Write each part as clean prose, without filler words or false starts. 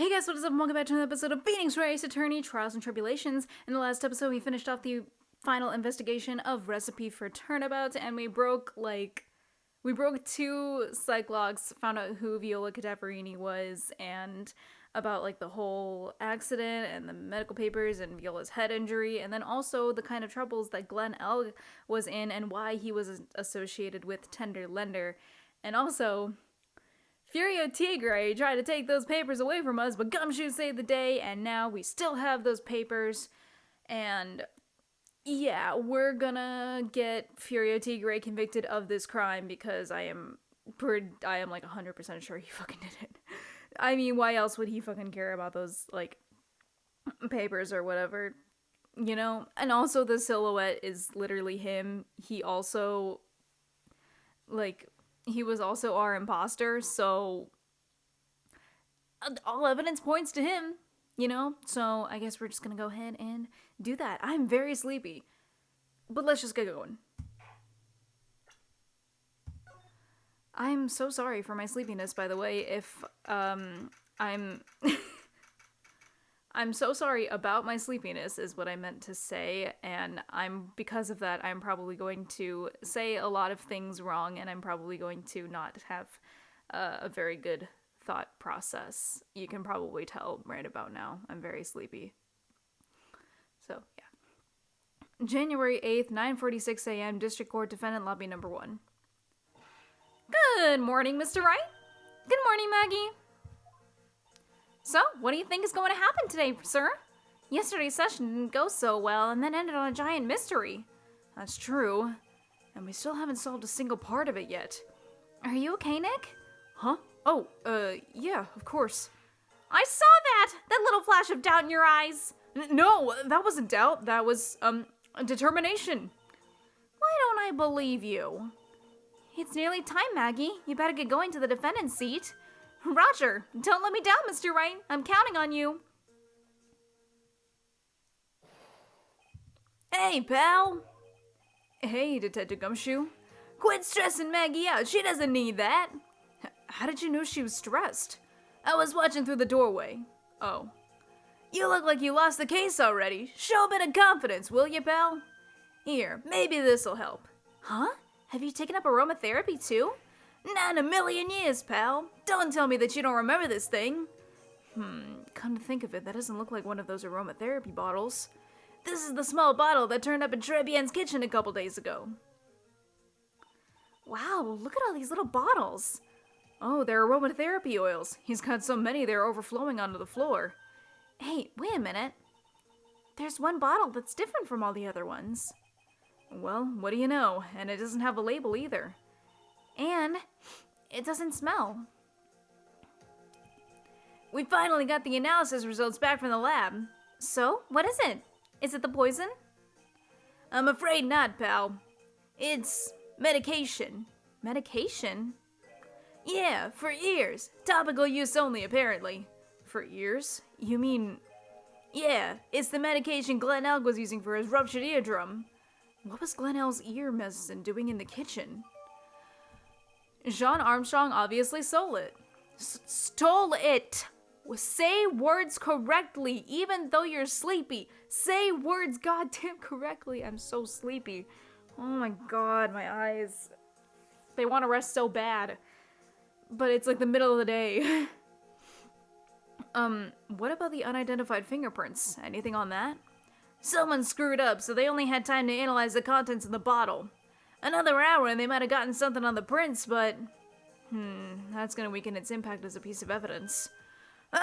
Hey guys, what is up? Welcome back to another episode of Phoenix Wright's Attorney Trials and Tribulations. In the last episode, we finished off the final investigation of Recipe for Turnabout, and we broke two psych logs, found out who Viola Cadaverini was, and about the whole accident and the medical papers and Viola's head injury, and then also the kind of troubles that Glenn L was in and why he was associated with Tender Lender, and also Furio Tigre tried to take those papers away from us, but Gumshoe saved the day, and now we still have those papers. And yeah, we're gonna get Furio Tigre convicted of this crime because I am like 100% sure he fucking did it. I mean, why else would he fucking care about those papers or whatever, you know? And also the silhouette is literally him. He also he was also our imposter, so all evidence points to him, you know? So I guess we're just gonna go ahead and do that. I'm very sleepy, but let's just get going. I'm so sorry for my sleepiness, by the way. If, I'm so sorry about my sleepiness is what I meant to say, and because of that, I'm probably going to say a lot of things wrong, and I'm probably going to not have a very good thought process. You can probably tell right about now. I'm very sleepy. So, yeah. January 8th, 9:46 a.m., District Court, Defendant Lobby Number 1. Good morning, Mr. Wright. Good morning, Maggie. So, what do you think is going to happen today, sir? Yesterday's session didn't go so well, and then ended on a giant mystery. That's true. And we still haven't solved a single part of it yet. Are you okay, Nick? Huh? Oh, yeah, of course. I saw that! That little flash of doubt in your eyes! No, that wasn't doubt. That was, determination. Why don't I believe you? It's nearly time, Maggie. You better get going to the defendant's seat. Roger, don't let me down, Mr. Wright. I'm counting on you. Hey, pal. Hey, Detective Gumshoe. Quit stressing Maggie out. She doesn't need that. How did you know she was stressed? I was watching through the doorway. Oh. You look like you lost the case already. Show a bit of confidence, will you, pal? Here, maybe this'll help. Huh? Have you taken up aromatherapy too? Not in a million years, pal. Don't tell me that you don't remember this thing. Come to think of it, that doesn't look like one of those aromatherapy bottles. This is the small bottle that turned up in Trebien's kitchen a couple days ago. Wow, look at all these little bottles. Oh, they're aromatherapy oils. He's got so many they're overflowing onto the floor. Hey, wait a minute. There's one bottle that's different from all the other ones. Well, what do you know? And it doesn't have a label either. And it doesn't smell. We finally got the analysis results back from the lab. So, what is it? Is it the poison? I'm afraid not, pal. It's medication. Medication? Yeah, for ears. Topical use only, apparently. For ears? You mean... Yeah, it's the medication Glenn Elk was using for his ruptured eardrum. What was Glenn Elk's ear medicine doing in the kitchen? Jean Armstrong obviously stole it. Stole it! Say words correctly, even though you're sleepy. Say words goddamn correctly. I'm so sleepy. Oh my god, my eyes. They want to rest so bad. But it's like the middle of the day. What about the unidentified fingerprints? Anything on that? Someone screwed up, so they only had time to analyze the contents of the bottle. Another hour and they might have gotten something on the prints, but... that's gonna weaken its impact as a piece of evidence.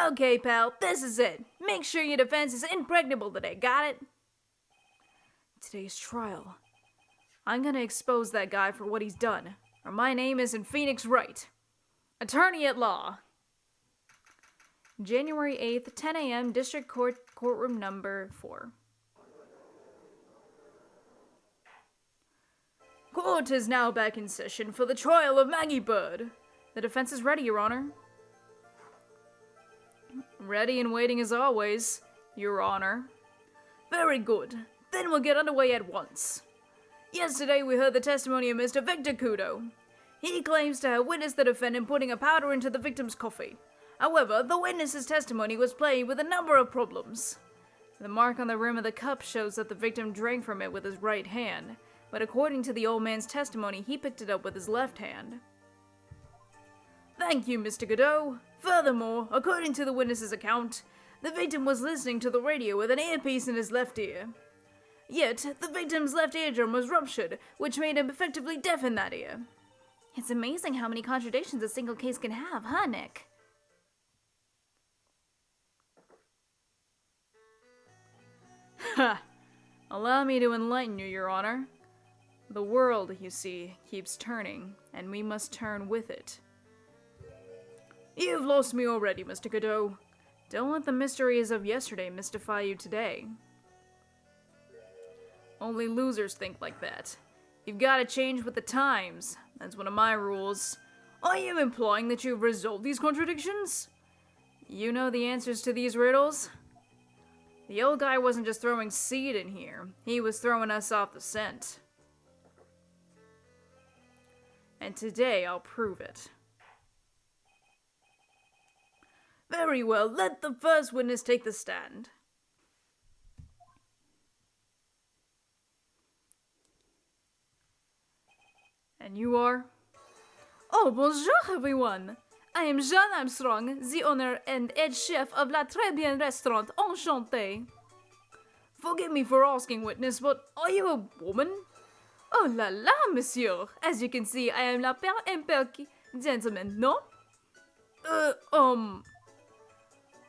Okay, pal, this is it. Make sure your defense is impregnable today, got it? Today's trial. I'm gonna expose that guy for what he's done, or my name isn't Phoenix Wright. Attorney at law. January 8th, 10 a.m., District Court, Courtroom Number 4. Court is now back in session for the trial of Maggie Bird. The defense is ready, Your Honor. Ready and waiting as always, Your Honor. Very good. Then we'll get underway at once. Yesterday we heard the testimony of Mr. Victor Kudo. He claims to have witnessed the defendant putting a powder into the victim's coffee. However, the witness's testimony was plagued with a number of problems. The mark on the rim of the cup shows that the victim drank from it with his right hand, but according to the old man's testimony, he picked it up with his left hand. Thank you, Mr. Godot. Furthermore, according to the witness's account, the victim was listening to the radio with an earpiece in his left ear. Yet, the victim's left eardrum was ruptured, which made him effectively deaf in that ear. It's amazing how many contradictions a single case can have, huh, Nick? Ha! Allow me to enlighten you, Your Honor. The world, you see, keeps turning, and we must turn with it. You've lost me already, Mr. Godot. Don't let the mysteries of yesterday mystify you today. Only losers think like that. You've got to change with the times. That's one of my rules. Are you implying that you've resolved these contradictions? You know the answers to these riddles? The old guy wasn't just throwing seed in here. He was throwing us off the scent. And today I'll prove it. Very well, let the first witness take the stand. And you are? Oh, bonjour everyone! I am Jean Armstrong, the owner and head chef of La Très Bien Restaurant. Enchanté. Forgive me for asking, witness, but are you a woman? Oh la la, monsieur! As you can see, I am la père imperky gentleman, no?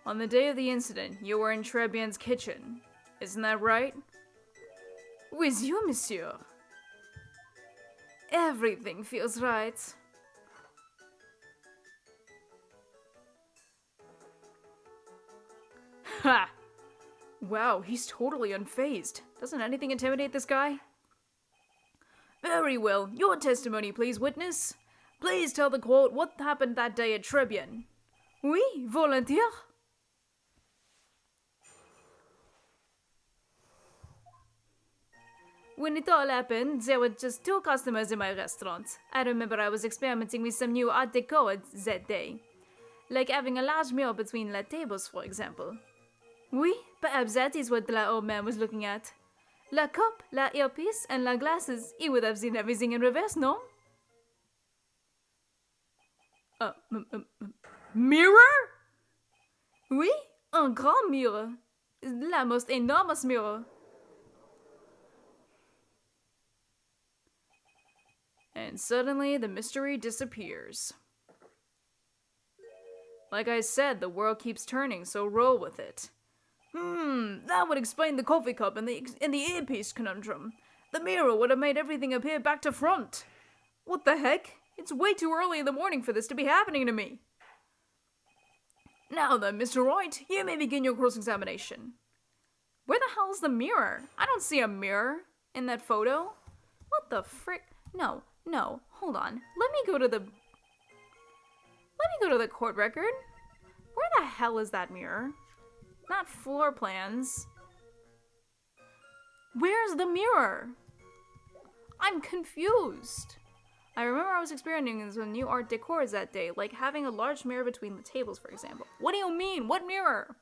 On the day of the incident, you were in Très Bien's kitchen. Isn't that right? With you, monsieur. Everything feels right. Ha! Wow, he's totally unfazed. Doesn't anything intimidate this guy? Very well. Your testimony, please, witness. Please tell the court what happened that day at Très Bien. Oui, volontiers. When it all happened, there were just 2 customers in my restaurant. I remember I was experimenting with some new art déco that day. Like having a large mirror between la tables, for example. Oui, perhaps that is what the old man was looking at. La cup, la earpiece, and la glasses. He would have seen everything in reverse, no? Mirror? Oui, un grand mirror. La most enormous mirror. And suddenly, the mystery disappears. Like I said, the world keeps turning, so roll with it. That would explain the coffee cup and the earpiece conundrum. The mirror would have made everything appear back to front. What the heck? It's way too early in the morning for this to be happening to me. Now then, Mr. Wright, you may begin your cross-examination. Where the hell is the mirror? I don't see a mirror in that photo. What the frick? No, hold on. Let me go to the court record. Where the hell is that mirror? Not floor plans. Where's the mirror? I'm confused. I remember I was experimenting with new art decors that day, like having a large mirror between the tables, for example. What do you mean? What mirror?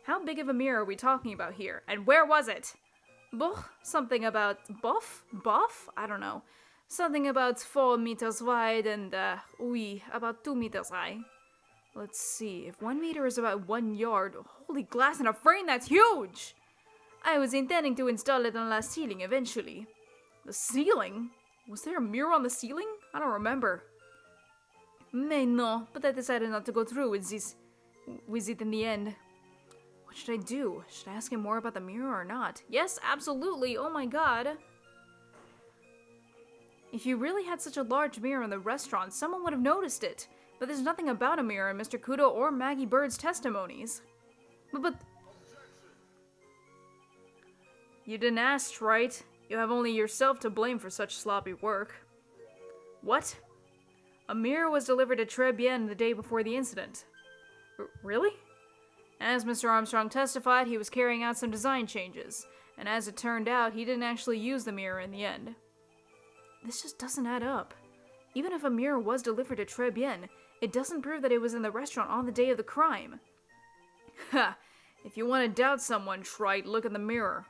How big of a mirror are we talking about here? And where was it? Something about buff? I don't know. Something about 4 meters wide and, about 2 meters high. Let's see, if 1 meter is about 1 yard, holy glass in a frame, that's huge! I was intending to install it on the ceiling eventually. The ceiling? Was there a mirror on the ceiling? I don't remember. Mais no, but I decided not to go through with it in the end. What should I do? Should I ask him more about the mirror or not? Yes, absolutely, oh my god. If you really had such a large mirror in the restaurant, someone would have noticed it. But there's nothing about a mirror in Mr. Kudo or Maggie Bird's testimonies. But... You didn't ask, right? You have only yourself to blame for such sloppy work. What? A mirror was delivered to Très Bien the day before the incident. Really? As Mr. Armstrong testified, he was carrying out some design changes, and as it turned out, he didn't actually use the mirror in the end. This just doesn't add up. Even if a mirror was delivered to Très Bien, it doesn't prove that it was in the restaurant on the day of the crime. Ha! If you want to doubt someone, Wright, look in the mirror.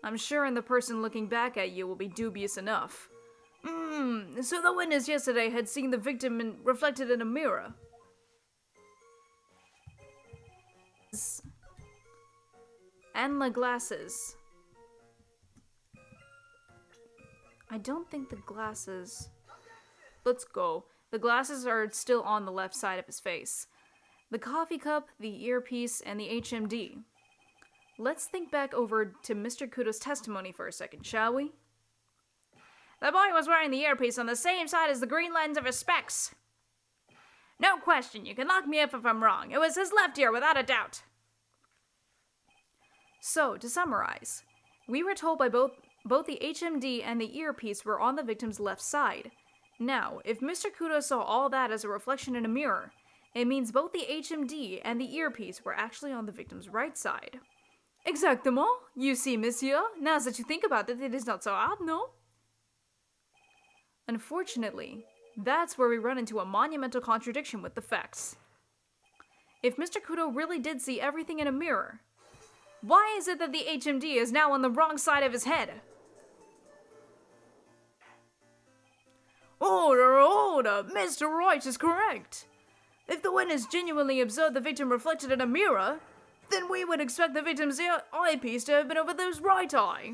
I'm sure the person looking back at you will be dubious enough. So the witness yesterday had seen the victim reflected in a mirror. And the glasses. I don't think the glasses... Let's go. The glasses are still on the left side of his face. The coffee cup, the earpiece, and the HMD. Let's think back over to Mr. Kudo's testimony for a second, shall we? The boy was wearing the earpiece on the same side as the green lens of his specs. No question, you can lock me up if I'm wrong. It was his left ear, without a doubt. So, to summarize, we were told by both the HMD and the earpiece were on the victim's left side. Now, if Mr. Kudo saw all that as a reflection in a mirror, it means both the HMD and the earpiece were actually on the victim's right side. Exactement. You see, monsieur, now that you think about it, it is not so hard, no? Unfortunately, that's where we run into a monumental contradiction with the facts. If Mr. Kudo really did see everything in a mirror, why is it that the HMD is now on the wrong side of his head? Order! Mr. Wright is correct. If the witness genuinely observed the victim reflected in a mirror, then we would expect the victim's eyepiece to have been over his right eye.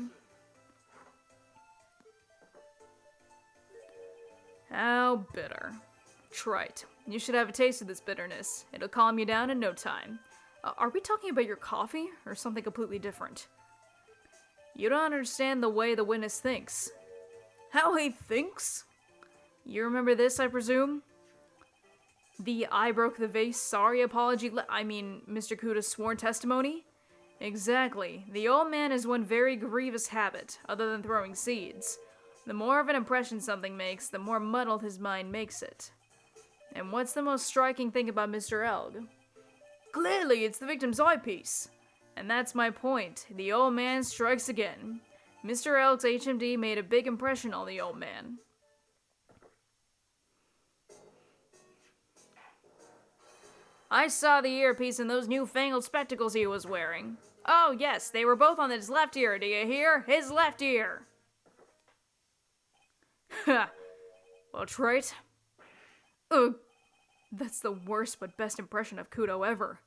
How bitter. Trite. You should have a taste of this bitterness. It'll calm you down in no time. Are we talking about your coffee, or something completely different? You don't understand the way the witness thinks. How he thinks? You remember this, I presume? The I broke the vase sorry apology Mr. Kudo's sworn testimony? Exactly. The old man has one very grievous habit, other than throwing seeds. The more of an impression something makes, the more muddled his mind makes it. And what's the most striking thing about Mr. Elg? Clearly, it's the victim's eyepiece. And that's my point. The old man strikes again. Mr. Elg's HMD made a big impression on the old man. I saw the earpiece and those newfangled spectacles he was wearing. Oh yes, they were both on his left ear, do you hear? His left ear! Ha! Well, Wright. Ugh. That's the worst but best impression of Kudo ever.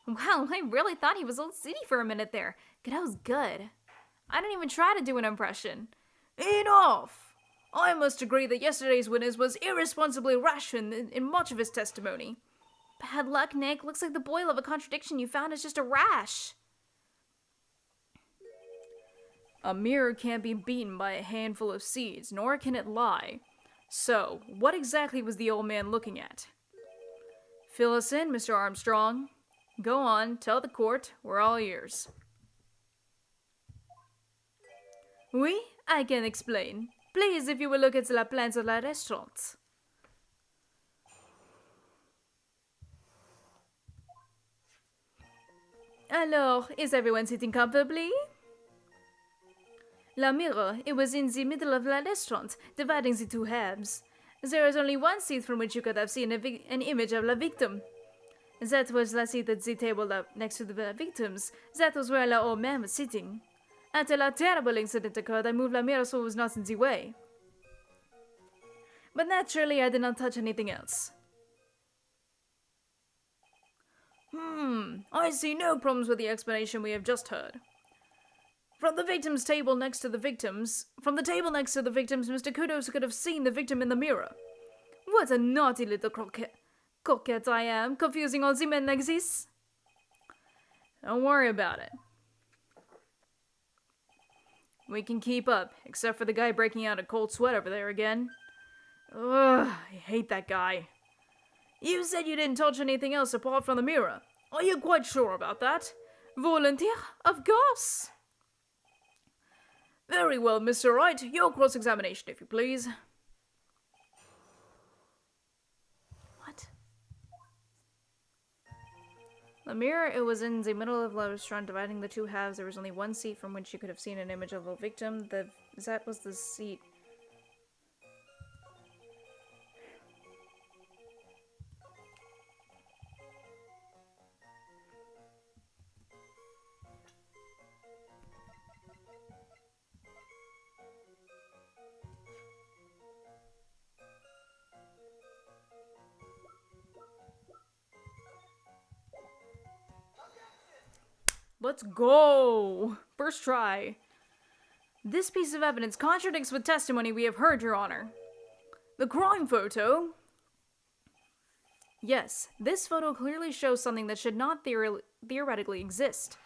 Wow, I really thought he was old city for a minute there. Kudo's good. I didn't even try to do an impression. Enough! I must agree that yesterday's witness was irresponsibly rash in much of his testimony. Bad luck, Nick. Looks like the boil of a contradiction you found is just a rash. A mirror can't be beaten by a handful of seeds, nor can it lie. So, what exactly was the old man looking at? Fill us in, Mr. Armstrong. Go on, tell the court, we're all ears. Oui, I can explain. Please, if you will look at la plans of la restaurant. Alors, is everyone sitting comfortably? La mirror, it was in the middle of la restaurant, dividing the two halves. There is only one seat from which you could have seen an image of la victim. That was la seat at the table next to the victims. That was where la old man was sitting. Until a terrible incident occurred, I moved la mirror so it was not in the way. But naturally, I did not touch anything else. I see no problems with the explanation we have just heard. From the table next to the victims, Mr. Kudo could have seen the victim in the mirror. What a naughty little coquette I am, confusing all the men like this. Don't worry about it. We can keep up, except for the guy breaking out a cold sweat over there again. Ugh, I hate that guy. You said you didn't touch anything else apart from the mirror. Are you quite sure about that? Volunteer? Of course. Very well, Mr. Wright. Your cross-examination, if you please. What? The mirror, it was in the middle of the restaurant, dividing the two halves. There was only one seat from which you could have seen an image of a victim. That was the seat. Let's go! First try. This piece of evidence contradicts with testimony we have heard, Your Honor. The crime photo? Yes, this photo clearly shows something that should not theoretically exist.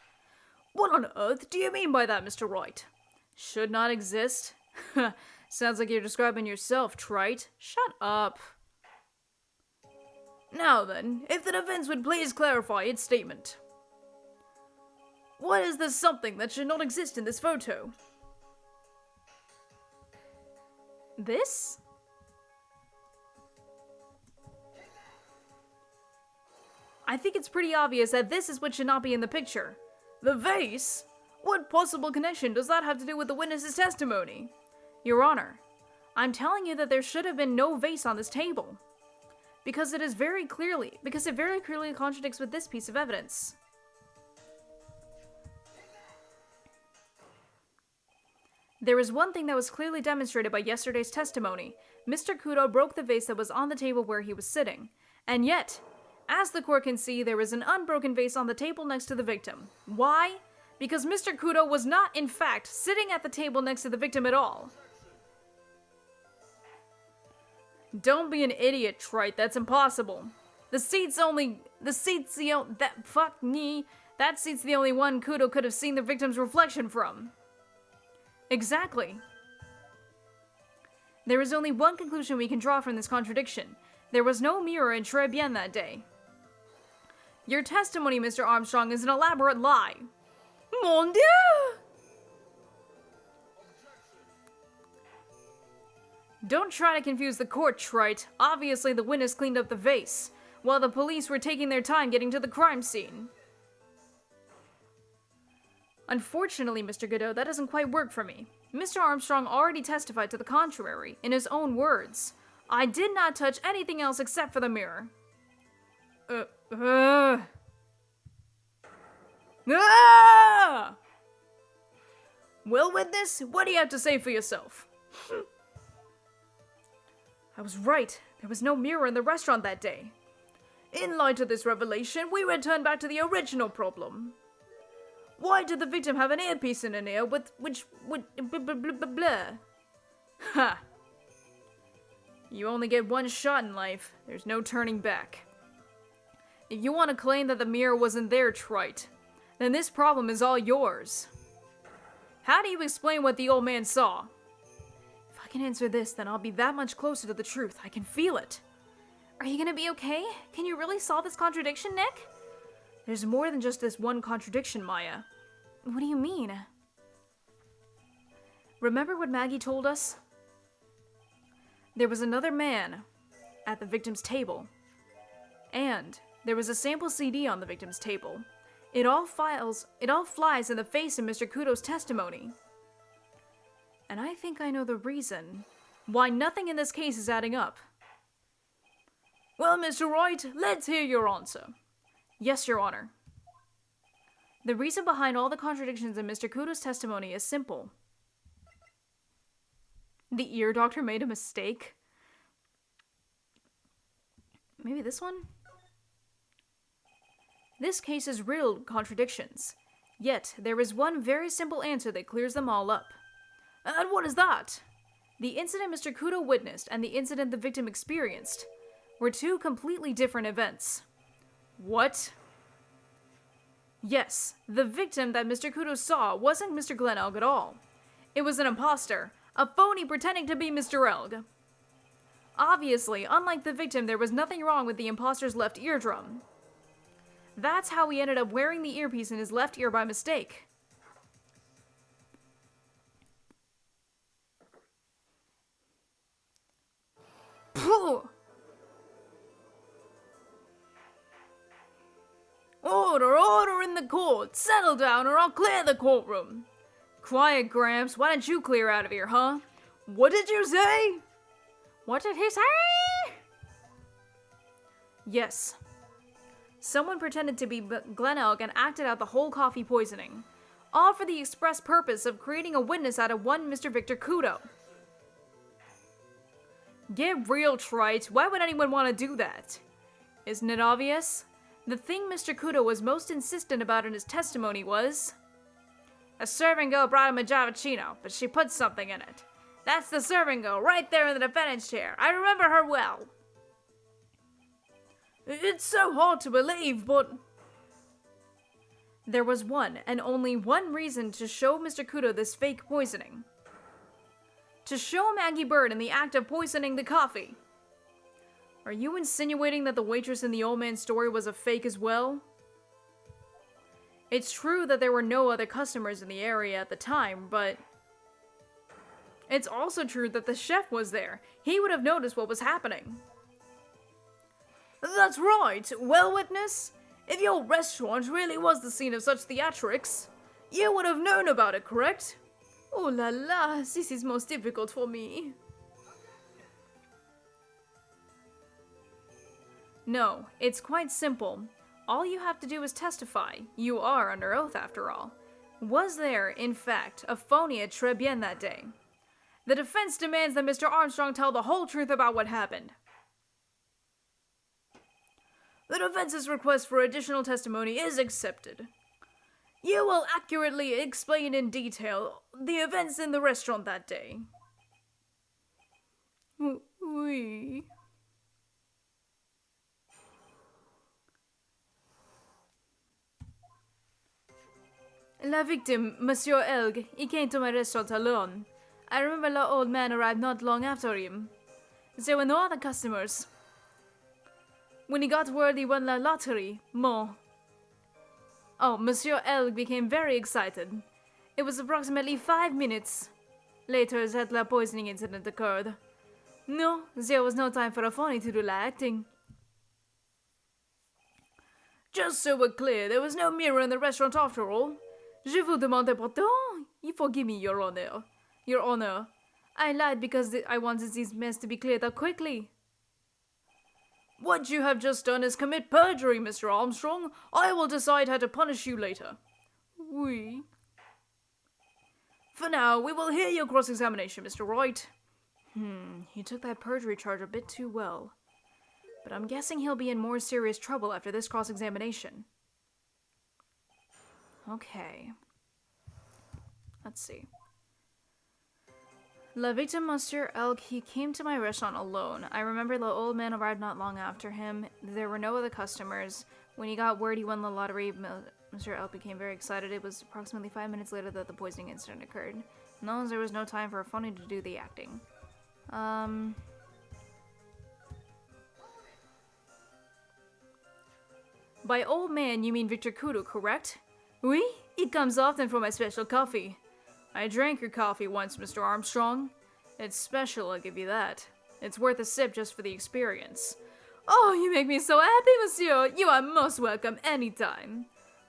What on earth do you mean by that, Mr. Wright? Should not exist? Sounds like you're describing yourself, trite. Shut up. Now then, if the defense would please clarify its statement. What is this something that should not exist in this photo? This? I think it's pretty obvious that this is what should not be in the picture. The vase? What possible connection does that have to do with the witness's testimony? Your Honor, I'm telling you that there should have been no vase on this table. Because it very clearly contradicts with this piece of evidence. There is one thing that was clearly demonstrated by yesterday's testimony. Mr. Kudo broke the vase that was on the table where he was sitting. And yet, as the court can see, there is an unbroken vase on the table next to the victim. Why? Because Mr. Kudo was not, in fact, sitting at the table next to the victim at all. Don't be an idiot, trite. That's impossible. That seat's the only one Kudo could have seen the victim's reflection from. Exactly. There is only one conclusion we can draw from this contradiction. There was no mirror in Très Bien that day. Your testimony, Mr. Armstrong, is an elaborate lie. Mon Dieu! Don't try to confuse the court, trite. Obviously, the witness cleaned up the vase, while the police were taking their time getting to the crime scene. Unfortunately, Mr. Godot, that doesn't quite work for me. Mr. Armstrong already testified to the contrary, in his own words. I did not touch anything else except for the mirror. Well, witness, what do you have to say for yourself? I was right. There was no mirror in the restaurant that day. In light of this revelation, we return back to the original problem. Why did the victim have an earpiece in an ear which blah? Ha! You only get one shot in life. There's no turning back. If you want to claim that the mirror wasn't there, trite, then this problem is all yours. How do you explain what the old man saw? If I can answer this, then I'll be that much closer to the truth. I can feel it. Are you gonna be okay? Can you really solve this contradiction, Nick? There's more than just this one contradiction, Maya. What do you mean? Remember what Maggie told us? There was another man at the victim's table. And there was a sample CD on the victim's table. It all flies in the face of Mr. Kudo's testimony. And I think I know the reason why nothing in this case is adding up. Well, Mr. Wright, let's hear your answer. Yes, Your Honor. The reason behind all the contradictions in Mr. Kudo's testimony is simple. The ear doctor made a mistake. Maybe this one? This case is riddled with contradictions. Yet, there is one very simple answer that clears them all up. And what is that? The incident Mr. Kudo witnessed and the incident the victim experienced were two completely different events. What? Yes, the victim that Mr. Kudo saw wasn't Mr. Glenn Elg at all. It was an imposter, a phony pretending to be Mr. Elg. Obviously, unlike the victim, there was nothing wrong with the imposter's left eardrum. That's how he ended up wearing the earpiece in his left ear by mistake. Phew! Order in the court! Settle down or I'll clear the courtroom! Quiet, Gramps. Why don't you clear out of here, huh? What did you say? What did he say? Yes. Someone pretended to be Glenn Elg and acted out the whole coffee poisoning. All for the express purpose of creating a witness out of one Mr. Victor Kudo. Get real, trite. Why would anyone want to do that? Isn't it obvious? The thing Mr. Kudo was most insistent about in his testimony was, a serving girl brought him a Javachino, but she put something in it. That's the serving girl, right there in the defendant's chair. I remember her well. It's so hard to believe, but... There was one, and only one reason to show Mr. Kudo this fake poisoning. To show Maggie Bird in the act of poisoning the coffee. Are you insinuating that the waitress in the old man's story was a fake as well? It's true that there were no other customers in the area at the time, but... It's also true that the chef was there. He would have noticed what was happening. That's right. Well, witness, if your restaurant really was the scene of such theatrics, you would have known about it, correct? Oh la la, this is most difficult for me. No, it's quite simple. All you have to do is testify. You are under oath, after all. Was there, in fact, a phony at Très Bien that day? The defense demands that Mr. Armstrong tell the whole truth about what happened. The defense's request for additional testimony is accepted. You will accurately explain in detail the events in the restaurant that day. Oui. La victim, Monsieur Elg, he came to my restaurant alone. I remember the old man arrived not long after him. There were no other customers. When he got word he won la lottery, Monsieur Elg became very excited. It was approximately 5 minutes later that the poisoning incident occurred. No, there was no time for a phony to do la acting. Just so we're clear, there was no mirror in the restaurant after all. Je vous demande pourtant, you forgive me, Your Honor. Your Honor, I lied because I wanted this mess to be cleared up quickly. What you have just done is commit perjury, Mr. Armstrong. I will decide how to punish you later. Oui. For now, we will hear your cross-examination, Mr. Wright. He took that perjury charge a bit too well. But I'm guessing he'll be in more serious trouble after this cross-examination. Okay. Let's see. La victime, Monsieur Elk, he came to my restaurant alone. I remember the old man arrived not long after him. There were no other customers. When he got word he won the lottery, Mr. Elk became very excited. It was approximately 5 minutes later that the poisoning incident occurred. No, there was no time for a phony to do the acting. By old man, you mean Victor Kudo, correct? Oui, it comes often for my special coffee. I drank your coffee once, Mr. Armstrong. It's special, I'll give you that. It's worth a sip just for the experience. Oh, you make me so happy, monsieur! You are most welcome anytime.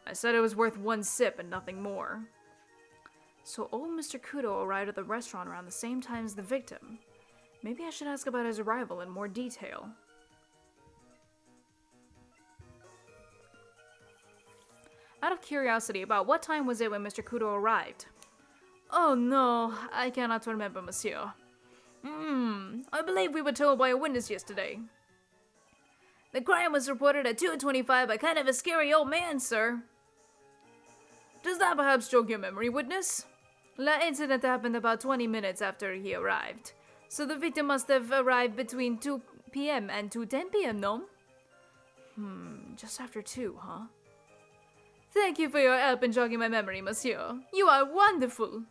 I said it was worth one sip and nothing more. So old Mr. Kudo arrived at the restaurant around the same time as the victim. Maybe I should ask about his arrival in more detail. Out of curiosity, about what time was it when Mr. Kudo arrived? Oh no, I cannot remember, monsieur. I believe we were told by a witness yesterday. The crime was reported at 2:25 by kind of a scary old man, sir. Does that perhaps jog your memory, witness? The incident happened about 20 minutes after he arrived. So the victim must have arrived between 2 p.m. and 2:10 p.m., no? Just after 2, huh? Thank you for your help in jogging my memory, monsieur. You are wonderful.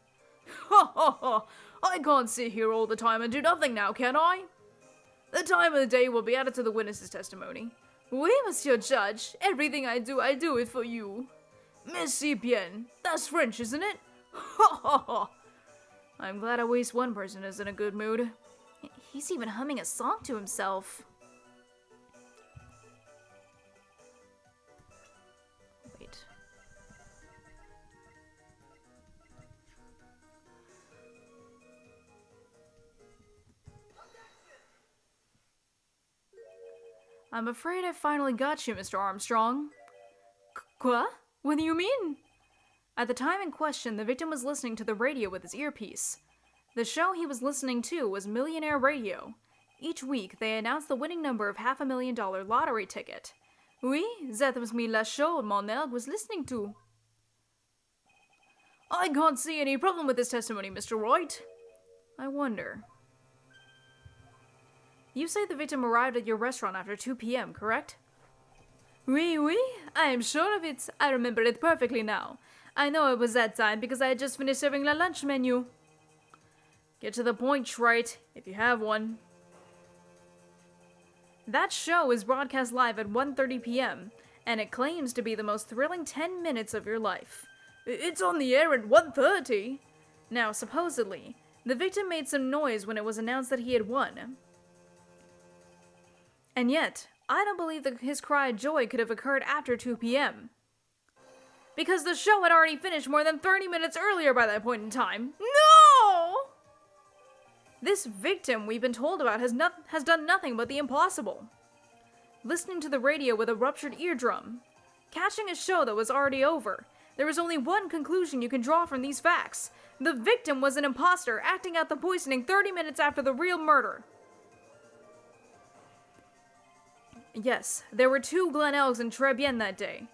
Ha ha ha! I can't sit here all the time and do nothing now, can I? The time of the day will be added to the witness's testimony. Oui, monsieur judge. Everything I do it for you. Merci bien. That's French, isn't it? Ha ha ha! I'm glad at least one person is in a good mood. He's even humming a song to himself. Wait. I'm afraid I finally got you, Mr. Armstrong. Quoi? What do you mean? At the time in question, the victim was listening to the radio with his earpiece. The show he was listening to was Millionaire Radio. Each week, they announced the winning number of $500,000 lottery ticket. Oui, that was me last show Monel was listening to. I can't see any problem with this testimony, Mr. Wright. I wonder. You say the victim arrived at your restaurant after 2 p.m., correct? Oui, oui, I am sure of it. I remember it perfectly now. I know it was that time because I had just finished serving the lunch menu. Get to the point, Wright, if you have one. That show is broadcast live at 1:30 p.m., and it claims to be the most thrilling 10 minutes of your life. It's on the air at 1:30? Now, supposedly, the victim made some noise when it was announced that he had won. And yet, I don't believe that his cry of joy could have occurred after 2 p.m. Because the show had already finished more than 30 minutes earlier by that point in time. No! This victim we've been told about has done nothing but the impossible. Listening to the radio with a ruptured eardrum. Catching a show that was already over. There is only one conclusion you can draw from these facts. The victim was an imposter acting out the poisoning 30 minutes after the real murder. Yes, there were 2 Glenelgs in Très Bien that day.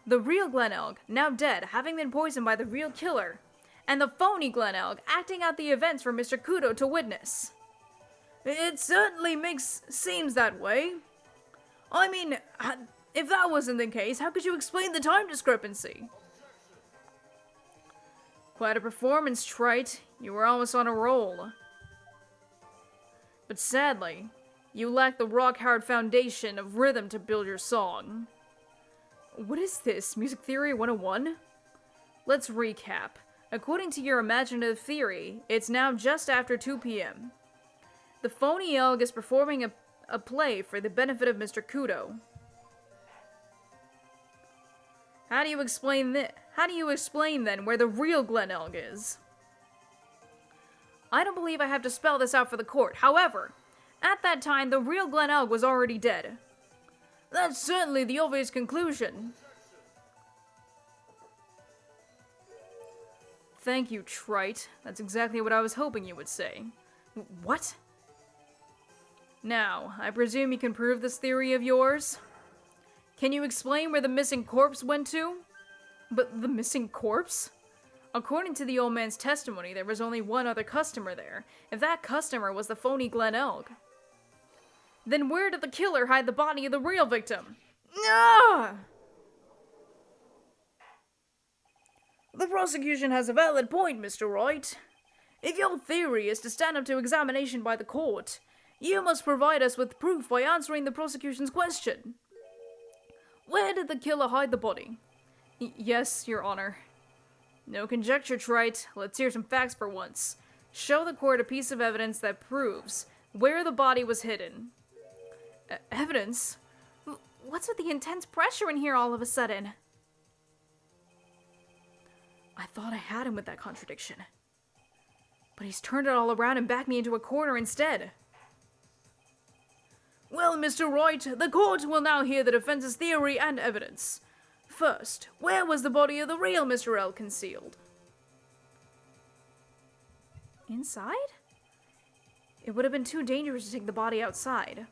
The real Glenelg, now dead, having been poisoned by the real killer. And the phony Glenelg acting out the events for Mr. Kudo to witness. It certainly seems that way. I mean, if that wasn't the case, how could you explain the time discrepancy? Quite a performance, Trite. You were almost on a roll. But sadly, you lack the rock-hard foundation of rhythm to build your song. What is this, Music Theory 101? Let's recap. According to your imaginative theory, it's now just after 2 p.m. The phony Elg is performing a play for the benefit of Mr. Kudo. How do you explain then where the real Glenelg is? I don't believe I have to spell this out for the court. However, at that time, the real Glenelg was already dead. That's certainly the obvious conclusion. Thank you, Trite. That's exactly what I was hoping you would say. What? Now, I presume you can prove this theory of yours? Can you explain where the missing corpse went to? But the missing corpse? According to the old man's testimony, there was only one other customer there. If that customer was the phony Glenelg. Then where did the killer hide the body of the real victim? Ah! The prosecution has a valid point, Mr. Wright. If your theory is to stand up to examination by the court, you must provide us with proof by answering the prosecution's question. Where did the killer hide the body? Yes, Your Honor. No conjecture, Trite. Let's hear some facts for once. Show the court a piece of evidence that proves where the body was hidden. Evidence? What's with the intense pressure in here all of a sudden? I thought I had him with that contradiction. But he's turned it all around and backed me into a corner instead. Well, Mr. Wright, the court will now hear the defense's theory and evidence. First, where was the body of the real Mr. L concealed? Inside? It would have been too dangerous to take the body outside.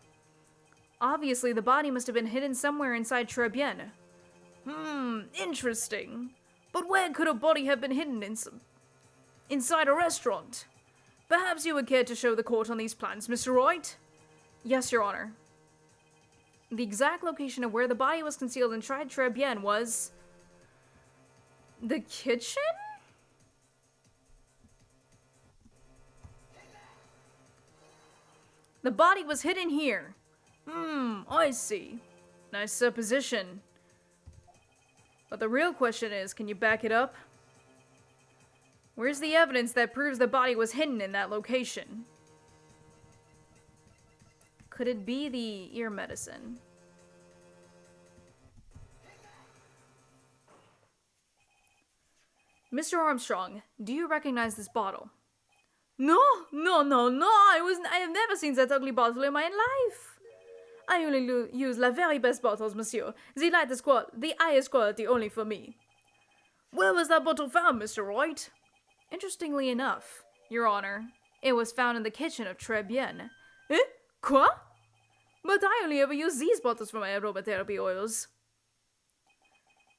Obviously, the body must have been hidden somewhere inside Très Bien. Interesting. But where could a body have been hidden inside a restaurant? Perhaps you would care to show the court on these plans, Mr. Wright? Yes, Your Honor. The exact location of where the body was concealed inside Très Bien was... the kitchen? The body was hidden here. I see. Nice supposition. But the real question is, can you back it up? Where's the evidence that proves the body was hidden in that location? Could it be the ear medicine? Mr. Armstrong, do you recognize this bottle? No, I have never seen that ugly bottle in my life. I only use the very best bottles, monsieur. The highest quality only for me. Where was that bottle found, Mr. Wright? Interestingly enough, Your Honor, it was found in the kitchen of Très Bien. Eh? Quoi? But I only ever use these bottles for my aromatherapy oils.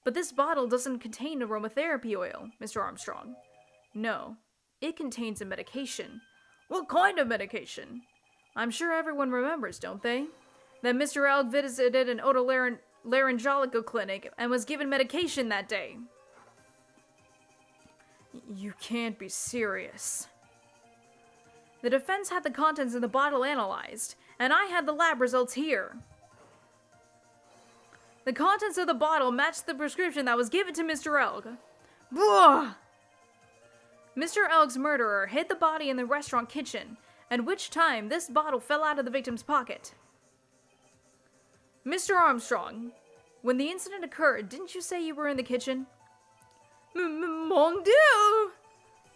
But this bottle doesn't contain aromatherapy oil, Mr. Armstrong. No, it contains a medication. What kind of medication? I'm sure everyone remembers, don't they? That Mr. Elg visited an otolaryngological clinic and was given medication that day. You can't be serious. The defense had the contents of the bottle analyzed, and I had the lab results here. The contents of the bottle matched the prescription that was given to Mr. Elg. Blah! Mr. Elg's murderer hid the body in the restaurant kitchen, at which time this bottle fell out of the victim's pocket. Mr. Armstrong, when the incident occurred, didn't you say you were in the kitchen? Mon Dieu!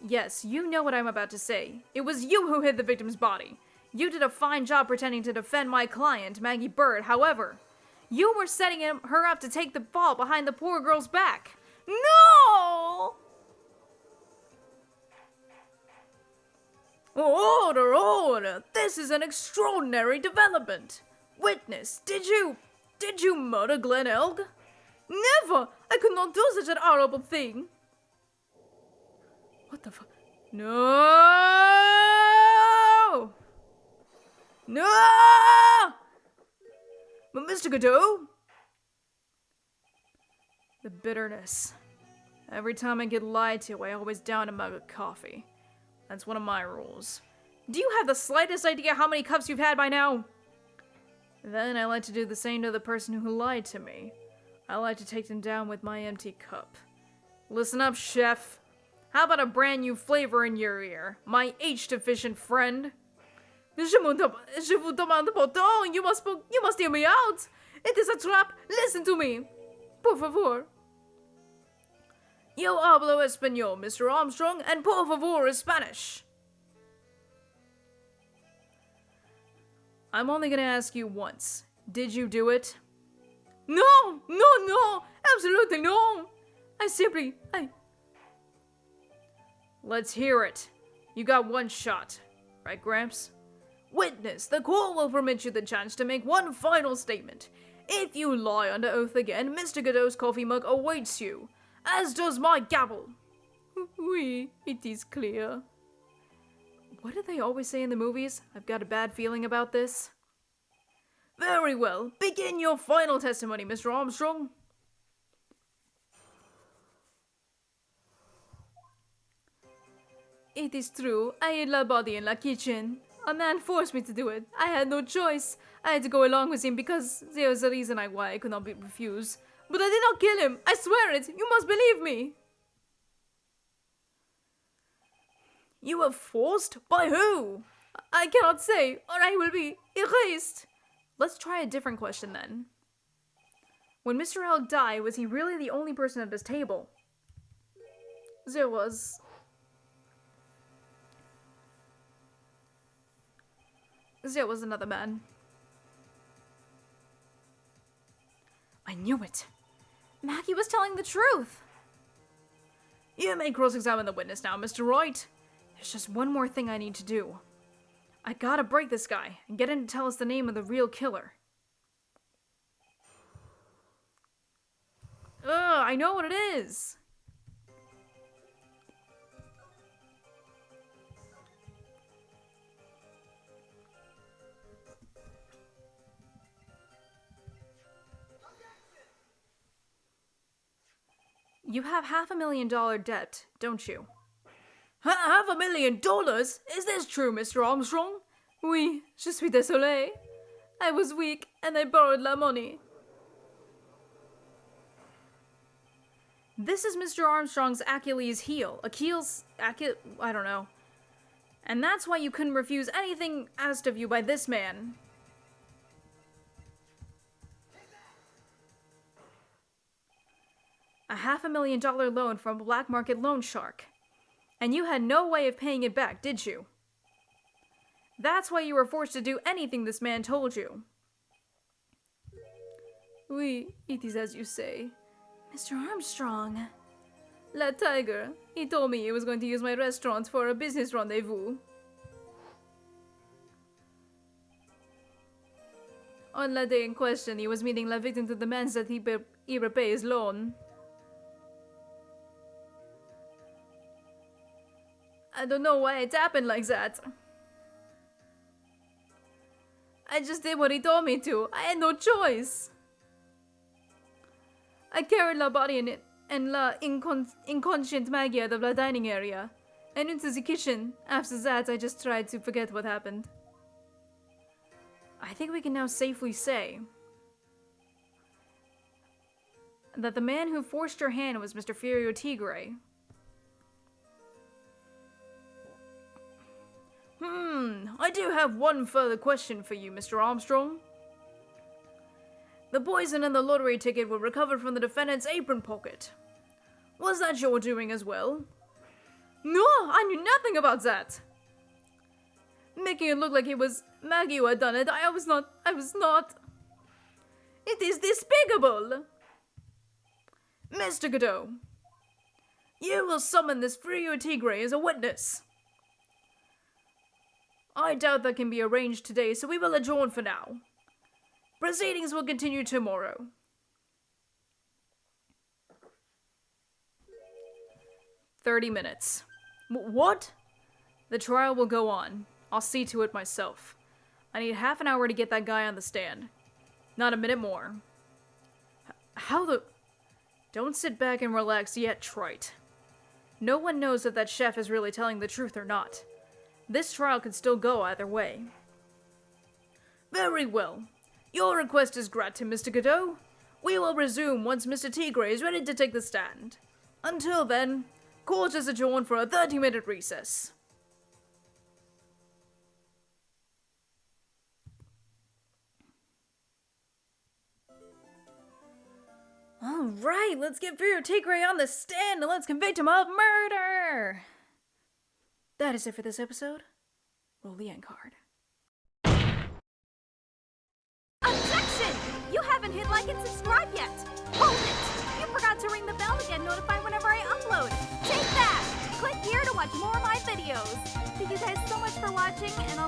Yes, you know what I'm about to say. It was you who hid the victim's body. You did a fine job pretending to defend my client, Maggie Bird. However, you were setting her up to take the fall behind the poor girl's back. No! Order, order! This is an extraordinary development. Witness, did you murder Glenn Elg? Never! I could not do such an horrible thing. What the fuck? No! No! But Mr. Godot? The bitterness. Every time I get lied to, I always down a mug of coffee. That's one of my rules. Do you have the slightest idea how many cups you've had by now? Then I like to do the same to the person who lied to me. I like to take them down with my empty cup. Listen up, chef. How about a brand new flavor in your ear, my H-deficient friend? Je vous demande pardon. You must hear me out. It is a trap. Listen to me. Por favor. Yo hablo español, Mr. Armstrong, and por favor is Spanish. I'm only gonna ask you once. Did you do it? No! Absolutely no! Let's hear it. You got one shot. Right, Gramps? Witness, the court will permit you the chance to make one final statement. If you lie under oath again, Mr. Godot's coffee mug awaits you, as does my gavel. Oui, it is clear. What do they always say in the movies? I've got a bad feeling about this. Very well. Begin your final testimony, Mr. Armstrong. It is true. I hid the body in the kitchen. A man forced me to do it. I had no choice. I had to go along with him because there was a reason why I could not be refused. But I did not kill him. I swear it. You must believe me. You were forced? By who? I cannot say, or I will be erased. Let's try a different question then. When Mr. Elg died, was he really the only person at his table? There was another man. I knew it. Maggie was telling the truth. You may cross-examine the witness now, Mr. Wright. There's just one more thing I need to do. I gotta break this guy and get him to tell us the name of the real killer. I know what it is. You have $500,000 debt, don't you? $500,000? Is this true, Mr. Armstrong? Oui, je suis désolé. I was weak and I borrowed la money. This is Mr. Armstrong's Achilles heel. I don't know. And that's why you couldn't refuse anything asked of you by this man. A $500,000 loan from a black market loan shark. And you had no way of paying it back, did you? That's why you were forced to do anything this man told you. Oui, it is as you say. Mr. Armstrong. La tiger. He told me he was going to use my restaurant for a business rendezvous. On the day in question, he was meeting the victim to demands that he repay his loan. I don't know why it happened like that. I just did what he told me to. I had no choice. I carried the body and the inconscient Maggie out of the dining area and into the kitchen. After that, I just tried to forget what happened. I think we can now safely say that the man who forced your hand was Mr. Furio Tigre. I do have one further question for you, Mr. Armstrong. The poison and the lottery ticket were recovered from the defendant's apron pocket. Was that your doing as well? No, I knew nothing about that. Making it look like it was Maggie who had done it, I was not. It is despicable! Mr. Godot, you will summon this Furio Tigre as a witness. I doubt that can be arranged today, so we will adjourn for now. Proceedings will continue tomorrow. "30 minutes. What? The trial will go on. I'll see to it myself. I need half an hour to get that guy on the stand. Not a minute more. How the... Don't sit back and relax yet, Wright. No one knows if that chef is really telling the truth or not. This trial could still go either way. Very well. Your request is granted, Mr. Godot. We will resume once Mr. Tigre is ready to take the stand. Until then, court is adjourned for a 30-minute recess. Alright, let's get Furio Tigre on the stand and let's convict him of murder! That is it for this episode. Roll the end card. Objection! You haven't hit like and subscribe yet! Hold it! You forgot to ring the bell to get notified whenever I upload! Take that! Click here to watch more of my videos! Thank you guys so much for watching, and